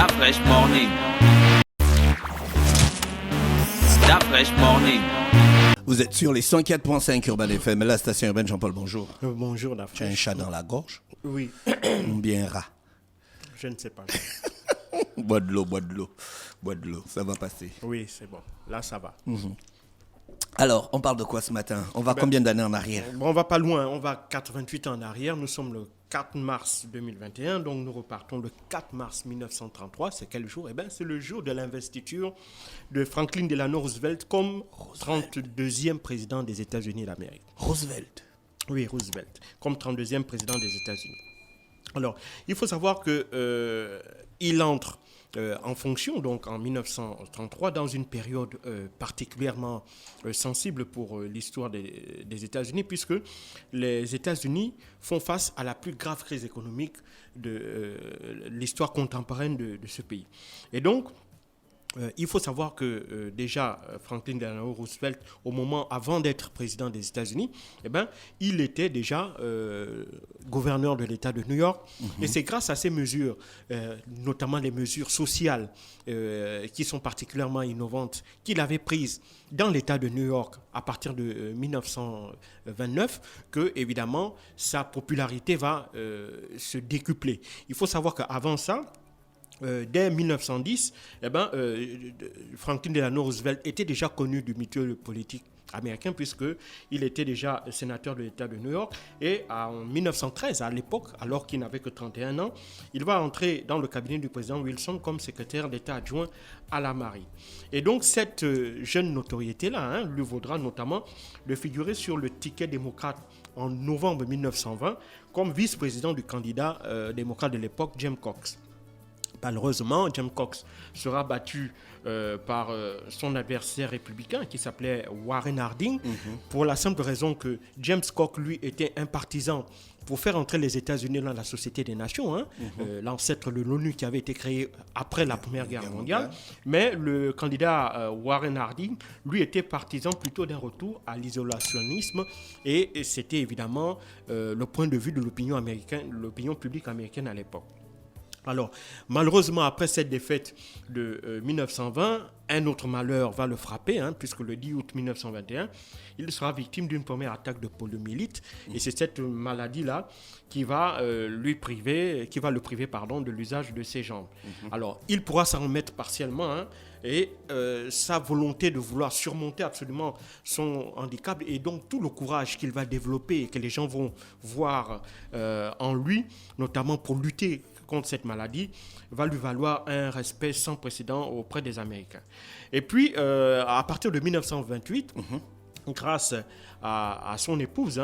Fresh Morning. Fresh Morning. Vous êtes sur les 104.5 Urban FM, la station urbaine. Jean-Paul, bonjour. Bonjour, la Tu as un chat dans la gorge? Oui. Ou bien un rat? Je ne sais pas. Bois de l'eau. Ça va passer. Oui, c'est bon. Là, ça va. Alors, on parle de quoi ce matin? On va combien d'années en arrière? Bon, on va pas loin. On va 88 ans en arrière. Nous sommes le 4 mars 2021. Donc, nous repartons le 4 mars 1933. C'est quel jour? C'est le jour de l'investiture de Franklin Delano Roosevelt comme 32e président des États-Unis d'Amérique. Roosevelt. Oui, Roosevelt. Comme 32e président des États-Unis. Alors, il faut savoir qu'il entre en fonction, donc en 1933, dans une période particulièrement sensible pour l'histoire des États-Unis, puisque les États-Unis font face à la plus grave crise économique de l'histoire contemporaine de ce pays. Et donc, il faut savoir que déjà Franklin Delano Roosevelt, au moment avant d'être président des États-Unis, il était déjà gouverneur de l'État de New York. Et c'est grâce à ces mesures, notamment les mesures sociales qui sont particulièrement innovantes, qu'il avait prises dans l'État de New York à partir de 1929, que évidemment sa popularité va se décupler. Il faut savoir qu'avant ça, dès 1910, Franklin Delano Roosevelt était déjà connu du milieu politique américain puisqu'il était déjà sénateur de l'État de New York. Et en 1913, à l'époque, alors qu'il n'avait que 31 ans, il va entrer dans le cabinet du président Wilson comme secrétaire d'État adjoint à la marine. Et donc cette jeune notoriété-là lui vaudra notamment de figurer sur le ticket démocrate en novembre 1920 comme vice-président du candidat démocrate de l'époque, James Cox. Malheureusement, James Cox sera battu par son adversaire républicain qui s'appelait Warren Harding, pour la simple raison que James Cox, lui, était un partisan pour faire entrer les États-Unis dans la Société des Nations, l'ancêtre de l'ONU qui avait été créé après la Première Guerre mondiale. Mais le candidat Warren Harding, lui, était partisan plutôt d'un retour à l'isolationnisme, et c'était évidemment le point de vue de l'opinion publique américaine à l'époque. Alors, malheureusement, après cette défaite de 1920, un autre malheur va le frapper, puisque le 10 août 1921, il sera victime d'une première attaque de poliomyélite. Et c'est cette maladie-là qui va le priver de l'usage de ses jambes. Alors, il pourra s'en remettre partiellement, et sa volonté de vouloir surmonter absolument son handicap et donc tout le courage qu'il va développer et que les gens vont voir en lui, notamment pour lutter contre cette maladie, va lui valoir un respect sans précédent auprès des Américains. Et puis, à partir de 1928, grâce à son épouse,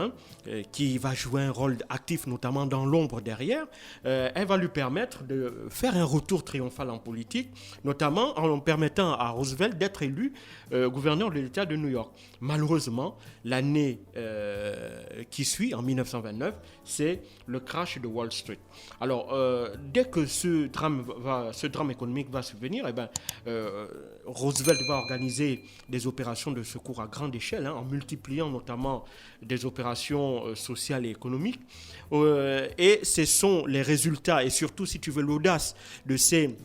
qui va jouer un rôle actif, notamment dans l'ombre derrière, elle va lui permettre de faire un retour triomphal en politique, notamment en permettant à Roosevelt d'être élu gouverneur de l'État de New York. Malheureusement, l'année qui suit, en 1929, c'est le crash de Wall Street. Alors, dès que ce drame économique va survenir, Roosevelt va organiser des opérations de secours à grande échelle, en multipliant notamment des opérations sociales et économiques. Et ce sont les résultats et surtout, si tu veux, l'audace de ces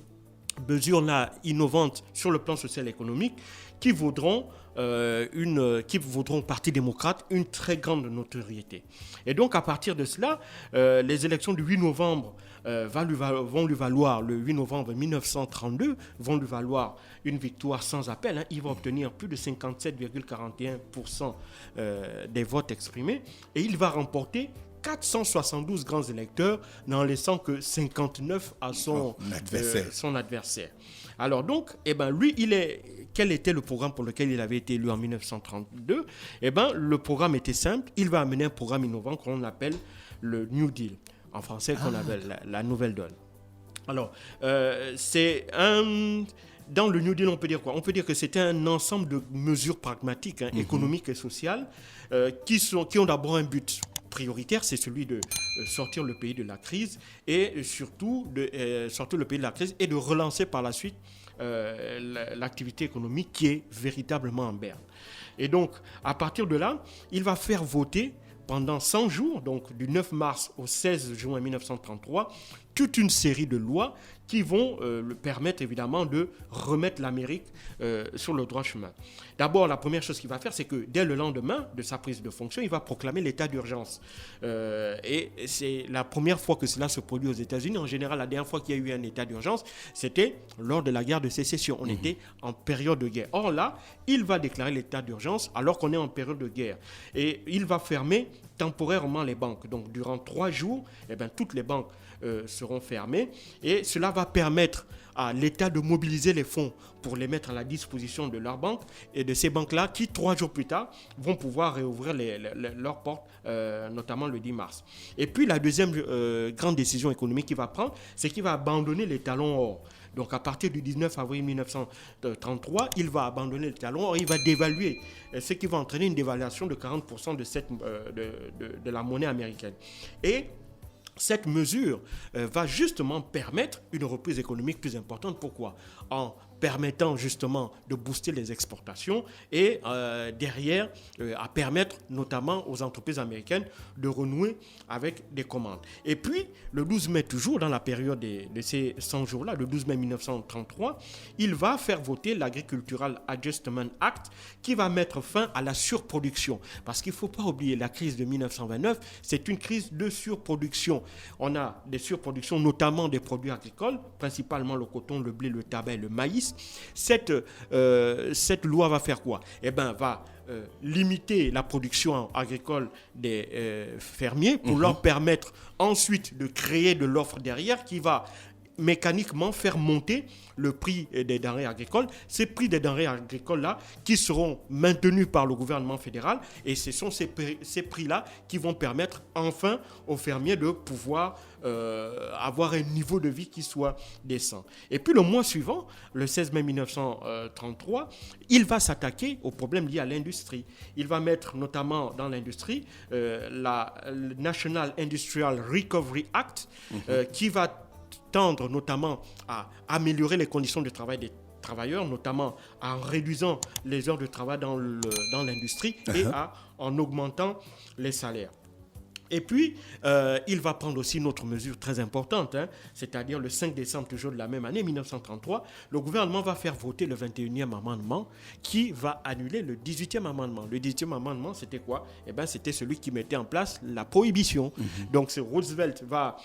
mesures-là innovantes sur le plan social et économique qui vaudront au Parti démocrate une très grande notoriété. Et donc, à partir de cela, les élections du 8 novembre vont lui valoir, le 8 novembre 1932, vont lui valoir une victoire sans appel. Il va obtenir plus de 57,41% des votes exprimés et il va remporter 472 grands électeurs, n'en laissant que 59 à son adversaire. Alors donc, lui, quel était le programme pour lequel il avait été élu en 1932 ? Le programme était simple. Il va amener un programme innovant qu'on appelle le New Deal. En français, qu'on appelle la nouvelle donne. Alors, dans le New Deal, on peut dire quoi ? On peut dire que c'était un ensemble de mesures pragmatiques, économiques et sociales, qui ont d'abord un but prioritaire, c'est celui de sortir le pays de la crise et surtout de sortir le pays de la crise et de relancer par la suite l'activité économique qui est véritablement en berne. Et donc, à partir de là, il va faire voter pendant 100 jours, donc du 9 mars au 16 juin 1933, toute une série de lois qui vont le permettre évidemment de remettre l'Amérique sur le droit chemin. D'abord, la première chose qu'il va faire, c'est que dès le lendemain de sa prise de fonction, il va proclamer l'état d'urgence. Et c'est la première fois que cela se produit aux États-Unis. En général, la dernière fois qu'il y a eu un état d'urgence, c'était lors de la guerre de sécession. On était en période de guerre. Or là, il va déclarer l'état d'urgence alors qu'on est en période de guerre. Et il va fermer temporairement les banques. Donc, durant 3 jours, toutes les banques seront fermées et cela va permettre à l'État de mobiliser les fonds pour les mettre à la disposition de leurs banques et de ces banques-là qui, 3 jours plus tard, vont pouvoir réouvrir leurs portes, notamment le 10 mars. Et puis, la deuxième grande décision économique qu'il va prendre, c'est qu'il va abandonner les talons or. Donc, à partir du 19 avril 1933, il va abandonner le talon or, il va dévaluer, ce qui va entraîner une dévaluation de 40% de la monnaie américaine. Et cette mesure va justement permettre une reprise économique plus importante. Pourquoi ? En permettant justement de booster les exportations et derrière à permettre notamment aux entreprises américaines de renouer avec des commandes. Et puis le 12 mai, toujours dans la période de ces 100 jours-là, le 12 mai 1933, il va faire voter l'Agricultural Adjustment Act qui va mettre fin à la surproduction. Parce qu'il ne faut pas oublier, la crise de 1929, c'est une crise de surproduction. On a des surproductions, notamment des produits agricoles, principalement le coton, le blé, le tabac et le maïs. Cette loi va faire quoi ? Va limiter la production agricole des fermiers pour leur permettre ensuite de créer de l'offre derrière qui va mécaniquement faire monter le prix des denrées agricoles. Ces prix des denrées agricoles-là qui seront maintenus par le gouvernement fédéral et ce sont ces prix-là qui vont permettre enfin aux fermiers de pouvoir avoir un niveau de vie qui soit décent. Et puis le mois suivant, le 16 mai 1933, il va s'attaquer aux problèmes liés à l'industrie. Il va mettre notamment dans l'industrie la National Industrial Recovery Act qui va tendre notamment à améliorer les conditions de travail des travailleurs, notamment en réduisant les heures de travail dans l'industrie et en augmentant les salaires. Et puis, il va prendre aussi une autre mesure très importante, c'est-à-dire le 5 décembre toujours de la même année, 1933, le gouvernement va faire voter le 21e amendement qui va annuler le 18e amendement. Le 18e amendement, c'était quoi ? C'était celui qui mettait en place la prohibition. Donc, Roosevelt va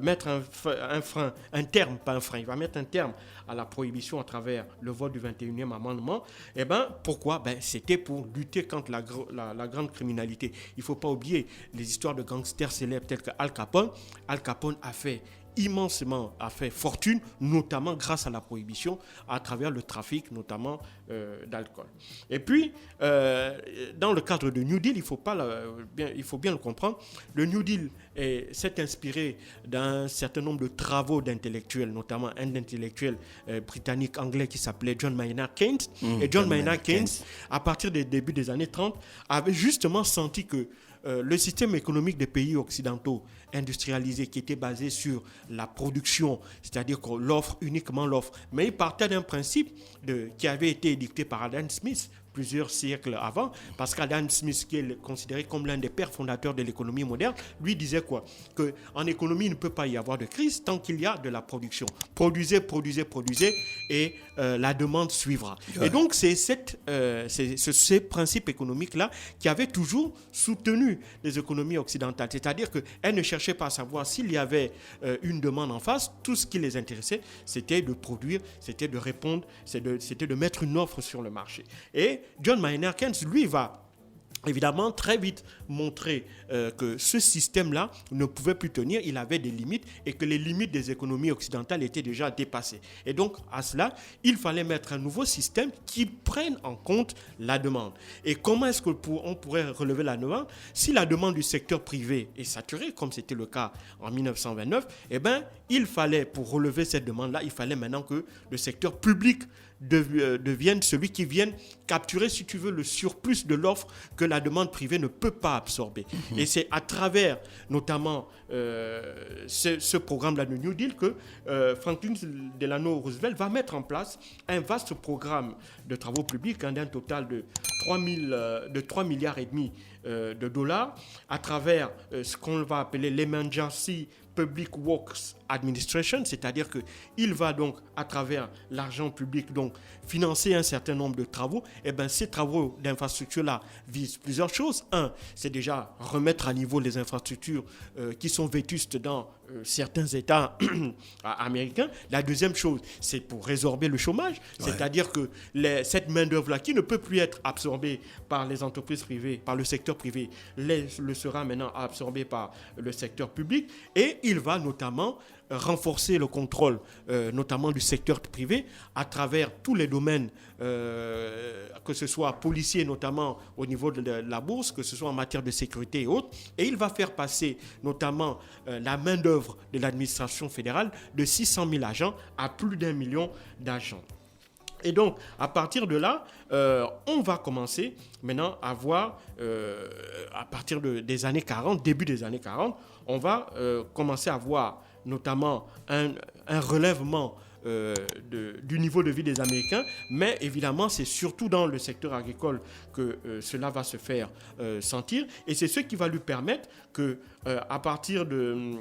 mettre un terme, il va mettre un terme à la prohibition à travers le vote du 21e amendement. Pourquoi ? C'était pour lutter contre la grande criminalité. Il ne faut pas oublier les histoires de gangsters célèbres tels que Al Capone. Al Capone a fait fortune, notamment grâce à la prohibition, à travers le trafic, notamment d'alcool. Et puis, dans le cadre de New Deal, il faut bien le comprendre, le New Deal s'est inspiré d'un certain nombre de travaux d'intellectuels, notamment un intellectuel britannique anglais qui s'appelait John Maynard Keynes. Et John Maynard Keynes, à partir des débuts des années 30, avait justement senti que le système économique des pays occidentaux industrialisés qui était basé sur la production, c'est-à-dire qu'on l'offre uniquement l'offre. Mais il partait d'un principe qui avait été édicté par Adam Smith plusieurs siècles avant, parce qu'Adam Smith, qui est considéré comme l'un des pères fondateurs de l'économie moderne, lui disait quoi ? Qu'en économie, il ne peut pas y avoir de crise tant qu'il y a de la production. Produisez, et la demande suivra. Ouais. Et donc, c'est ces principes économiques-là qui avaient toujours soutenu les économies occidentales. C'est-à-dire qu'elles ne cherchaient pas à savoir s'il y avait une demande en face. Tout ce qui les intéressait, c'était de produire, c'était de répondre, c'était de mettre une offre sur le marché. Et John Maynard Keynes, lui, va évidemment très vite montrer que ce système-là ne pouvait plus tenir, il avait des limites et que les limites des économies occidentales étaient déjà dépassées. Et donc, à cela, il fallait mettre un nouveau système qui prenne en compte la demande. Et comment est-ce qu'on pourrait relever la demande ? Si la demande du secteur privé est saturée, comme c'était le cas en 1929, il fallait, pour relever cette demande-là, il fallait maintenant que le secteur public devienne celui qui vienne capturer, si tu veux, le surplus de l'offre que la demande privée ne peut pas absorber. Et c'est à travers, notamment, ce programme-là de New Deal que Franklin Delano Roosevelt va mettre en place un vaste programme de travaux publics d'un total de 3 milliards et demi de dollars à travers ce qu'on va appeler l'Emergency Public Works Administration, c'est-à-dire qu'il va donc, à travers l'argent public, donc, financer un certain nombre de travaux. Et bien, ces travaux d'infrastructure-là visent plusieurs choses. Un, c'est déjà remettre à niveau les infrastructures qui sont vétustes dans certains États américains. La deuxième chose, c'est pour résorber le chômage, c'est-à-dire que cette main-d'œuvre-là, qui ne peut plus être absorbée par les entreprises privées, par le secteur privé, le sera maintenant absorbé par le secteur public. Et il va notamment renforcer le contrôle, notamment du secteur privé, à travers tous les domaines, que ce soit policier, notamment au niveau de la bourse, que ce soit en matière de sécurité et autres. Et il va faire passer notamment la main-d'œuvre de l'administration fédérale de 600 000 agents à plus d'1 million d'agents. Et donc, à partir de là, on va commencer maintenant à voir, à partir des années 40, début des années 40, on va commencer à voir notamment un relèvement du niveau de vie des Américains, mais évidemment, c'est surtout dans le secteur agricole que cela va se faire sentir, et c'est ce qui va lui permettre que, à partir de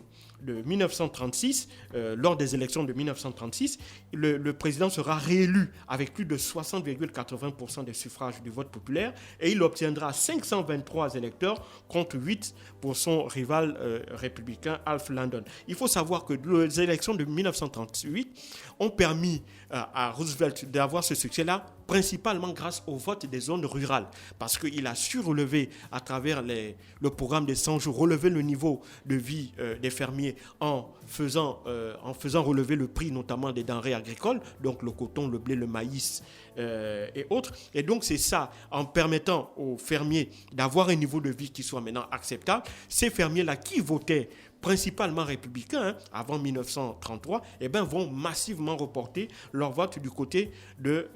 1936, lors des élections de 1936, le président sera réélu avec plus de 60,80% des suffrages du vote populaire, et il obtiendra 523 électeurs contre 8 pour son rival républicain Alf Landon. Il faut savoir que les élections de 1938 ont permis à Roosevelt d'avoir ce succès-là, principalement grâce au vote des zones rurales, parce qu'il a su relever à travers le programme des 100 jours, relever le niveau de vie des fermiers en faisant relever le prix notamment des denrées agricoles, donc le coton, le blé, le maïs et autres. Et donc c'est ça, en permettant aux fermiers d'avoir un niveau de vie qui soit maintenant acceptable, ces fermiers-là qui votaient principalement républicains avant 1933, vont massivement reporter leur vote du côté de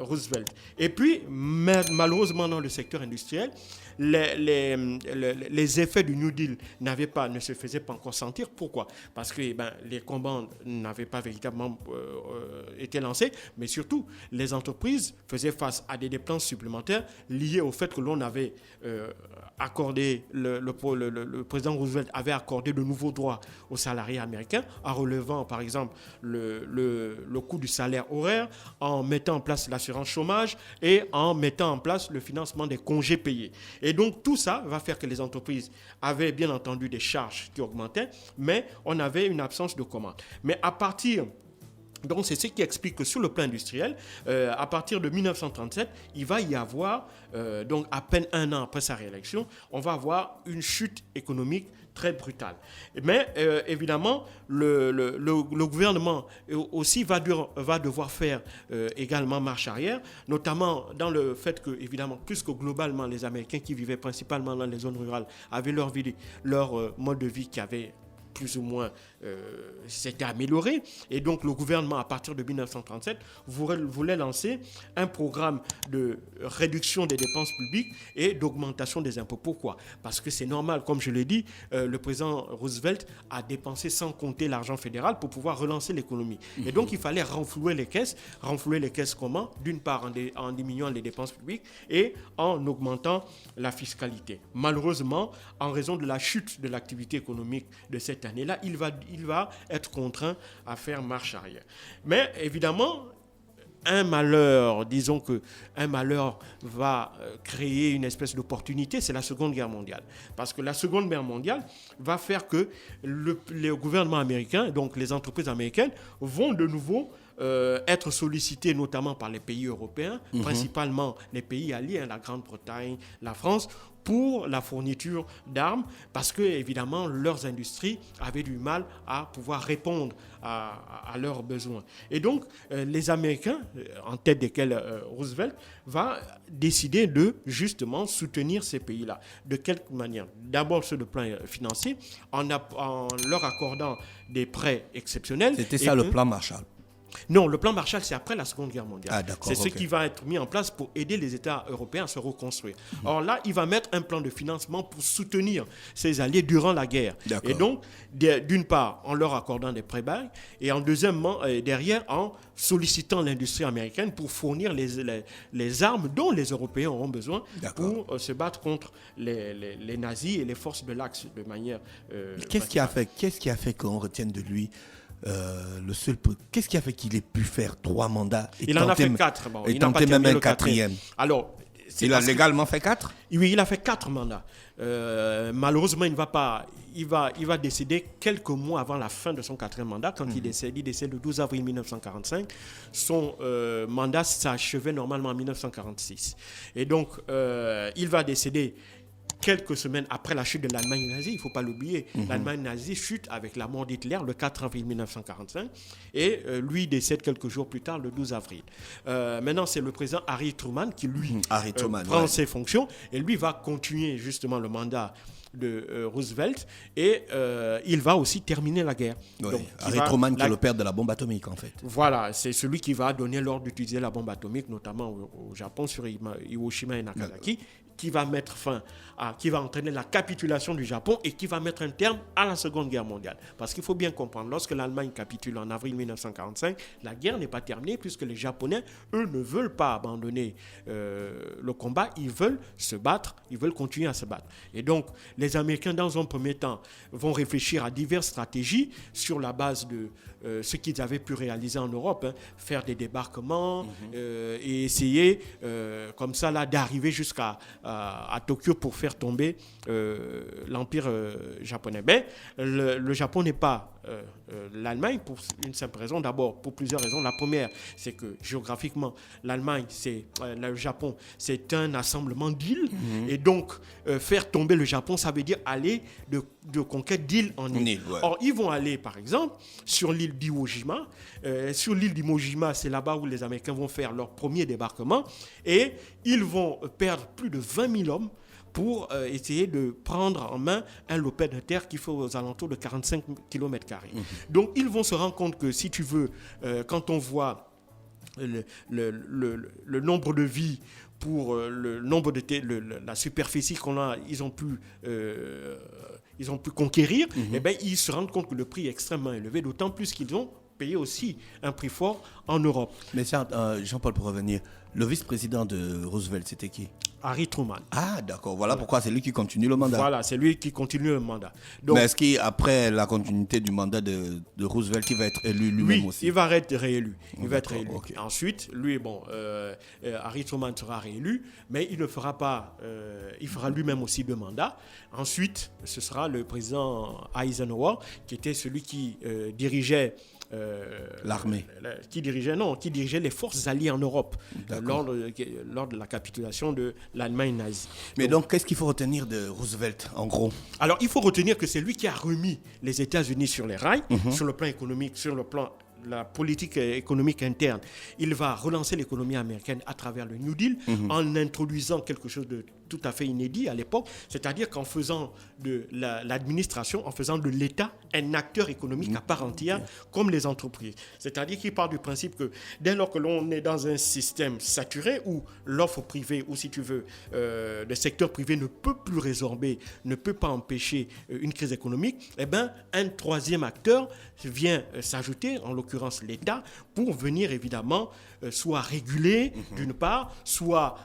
Roosevelt. Et puis, malheureusement, dans le secteur industriel, les effets du New Deal ne se faisaient pas encore sentir. Pourquoi ? Parce que les combats n'avaient pas véritablement été lancés, mais surtout, les entreprises faisaient face à des dépenses supplémentaires liées au fait que l'on avait accordé, le président Roosevelt avait accordé de nouveaux droits aux salariés américains en relevant, par exemple, le coût du salaire horaire, en mettant en place l'assurance chômage et en mettant en place le financement des congés payés. Et donc, tout ça va faire que les entreprises avaient bien entendu des charges qui augmentaient, mais on avait une absence de commande. Mais à partir... Donc, c'est ce qui explique que sur le plan industriel, à partir de 1937, il va y avoir, donc à peine un an après sa réélection, on va avoir une chute économique très brutale. Mais évidemment, le gouvernement aussi va devoir faire également marche arrière, notamment dans le fait que, évidemment, puisque globalement, les Américains qui vivaient principalement dans les zones rurales avaient leur mode de vie qui avait plus ou moins s'était amélioré. Et donc, le gouvernement, à partir de 1937, voulait lancer un programme de réduction des dépenses publiques et d'augmentation des impôts. Pourquoi ? Parce que c'est normal, comme je l'ai dit, le président Roosevelt a dépensé sans compter l'argent fédéral pour pouvoir relancer l'économie. Et donc, il fallait renflouer les caisses. Renflouer les caisses comment ? D'une part, en diminuant les dépenses publiques et en augmentant la fiscalité. Malheureusement, en raison de la chute de l'activité économique de cette année-là, il va être contraint à faire marche arrière. Mais évidemment, un malheur va créer une espèce d'opportunité, c'est la Seconde Guerre mondiale. Parce que la Seconde Guerre mondiale va faire que le gouvernement américain, donc les entreprises américaines, vont de nouveau être sollicités notamment par les pays européens, principalement les pays alliés, la Grande-Bretagne, la France, pour la fourniture d'armes, parce que, évidemment, leurs industries avaient du mal à pouvoir répondre à leurs besoins. Et donc, les Américains, en tête desquels Roosevelt, va décider de, justement, soutenir ces pays-là. De quelle manière ? D'abord, sur le plan financier, en leur accordant des prêts exceptionnels. C'était ça le plan Marshall. Non, le plan Marshall, c'est après la Seconde Guerre mondiale. Ah, d'accord, c'est ce qui va être mis en place pour aider les États européens à se reconstruire. Or là, il va mettre un plan de financement pour soutenir ses alliés durant la guerre. D'accord. Et donc, d'une part, en leur accordant des prêts-bails, et deuxièmement, derrière, en sollicitant l'industrie américaine pour fournir les armes dont les Européens auront besoin pour se battre contre les nazis et les forces de l'Axe de manière... Qu'est-ce qui a fait qu'on retienne de lui Qu'est-ce qui a fait qu'il ait pu faire 3 mandats et Il en a tenter fait 4. Bon, et il n'a pas tenter même terminé un le 4e. 4e? Alors, Il a légalement fait 4? Oui, il a fait 4 mandats. Malheureusement, il va décéder quelques mois avant la fin de son 4e mandat. Quand il décède le 12 avril 1945. Son mandat s'achevait normalement en 1946. Et donc, il va décéder quelques semaines après la chute de l'Allemagne nazie. Il ne faut pas l'oublier. L'Allemagne nazie chute avec la mort d'Hitler le 4 avril 1945 et lui décède quelques jours plus tard, le 12 avril. Maintenant, c'est le président Harry Truman qui, lui, prend ses fonctions et lui va continuer justement le mandat de Roosevelt et il va aussi terminer la guerre. Oui. Donc, Harry Truman qui est le père de la bombe atomique en fait. Voilà, c'est celui qui va donner l'ordre d'utiliser la bombe atomique, notamment au Japon, sur Hiroshima et Nagasaki, qui va qui va entraîner la capitulation du Japon et qui va mettre un terme à la Seconde Guerre mondiale. Parce qu'il faut bien comprendre, lorsque l'Allemagne capitule en avril 1945, la guerre n'est pas terminée puisque les Japonais, eux, ne veulent pas abandonner le combat, ils veulent se battre, ils veulent continuer à se battre. Et donc, les Américains, dans un premier temps, vont réfléchir à diverses stratégies sur la base de ce qu'ils avaient pu réaliser en Europe, faire des débarquements et essayer, comme ça, là, d'arriver jusqu'à Tokyo pour faire tomber l'Empire japonais. Mais le Japon n'est pas l'Allemagne pour une simple raison. D'abord, pour plusieurs raisons. La première, c'est que géographiquement, le Japon, c'est un assemblement d'îles. Et donc, faire tomber le Japon, ça veut dire aller de conquête d'île en île. Ouais. Or, ils vont aller, par exemple, sur l'île d'Iwo Jima. Sur l'île d'Iwo Jima, c'est là-bas où les Américains vont faire leur premier débarquement. Et ils vont perdre plus de 20 000 hommes pour essayer de prendre en main un lopin de terre qui fait aux alentours de 45 km². Donc, ils vont se rendre compte que, si tu veux, quand on voit le nombre de vies pour le nombre de la superficie ils ont pu conquérir, eh ben, ils se rendent compte que le prix est extrêmement élevé, d'autant plus qu'ils ont payé aussi un prix fort en Europe. Mais Jean-Paul, pour revenir, le vice-président de Roosevelt, c'était qui? Harry Truman. Ah, d'accord. Voilà pourquoi c'est lui qui continue le mandat. Voilà, c'est lui qui continue le mandat. Donc, mais est-ce qu'après la continuité du mandat de Roosevelt, il va être élu lui-même aussi? Oui, il va être réélu. Okay. Ensuite, lui, Harry Truman sera réélu, mais il ne fera pas... il fera lui-même aussi 2 mandats. Ensuite, ce sera le président Eisenhower, qui était celui qui dirigeait... l'armée. Qui dirigeait les forces alliées en Europe lors de la capitulation de l'Allemagne nazie. Mais donc, qu'est-ce qu'il faut retenir de Roosevelt, en gros? Alors, il faut retenir que c'est lui qui a remis les États-Unis sur les rails, sur le plan économique, sur le plan de la politique économique interne. Il va relancer l'économie américaine à travers le New Deal en introduisant quelque chose de tout à fait inédit à l'époque, c'est-à-dire qu'en faisant de l'administration, en faisant de l'État un acteur économique à part entière, comme les entreprises. C'est-à-dire qu'il part du principe que dès lors que l'on est dans un système saturé où l'offre privée, ou si tu veux, le secteur privé ne peut plus résorber, ne peut pas empêcher une crise économique, eh ben, un troisième acteur vient s'ajouter, en l'occurrence l'État, pour venir évidemment soit réguler d'une part, soit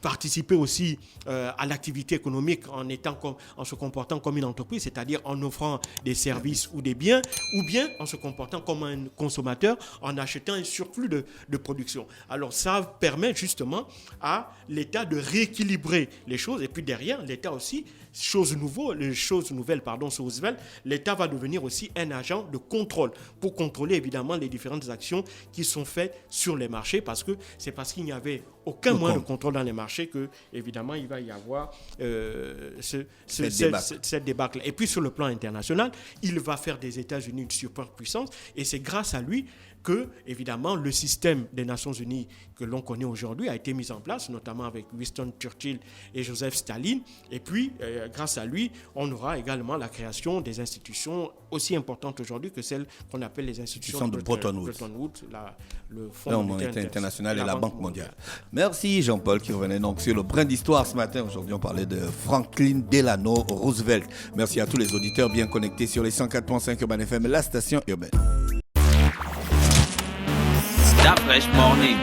participer aussi à l'activité économique en se comportant comme une entreprise, c'est-à-dire en offrant des services ou des biens, ou bien en se comportant comme un consommateur, en achetant un surplus de production. Alors ça permet justement à l'État de rééquilibrer les choses, et puis derrière, l'État aussi, chose nouvelle, sur Roosevelt, l'État va devenir aussi un agent de contrôle pour contrôler évidemment les différentes actions qui sont faites sur les marchés, parce qu'il n'y avait aucun moyen de contrôle dans les marchés que évidemment il va y avoir cette débâcle. Et puis sur le plan international, il va faire des États-Unis une superpuissance, et c'est grâce à lui que, évidemment, le système des Nations Unies que l'on connaît aujourd'hui a été mis en place, notamment avec Winston Churchill et Joseph Staline. Et puis, grâce à lui, on aura également la création des institutions aussi importantes aujourd'hui que celles qu'on appelle les institutions de Bretton Woods, le Fonds monétaire international et la Banque mondiale. Merci Jean-Paul qui revenait donc sur le brin d'histoire ce matin. Aujourd'hui, on parlait de Franklin Delano Roosevelt. Merci à tous les auditeurs bien connectés sur les 104.5 Urban FM, la station urbaine. That fresh morning.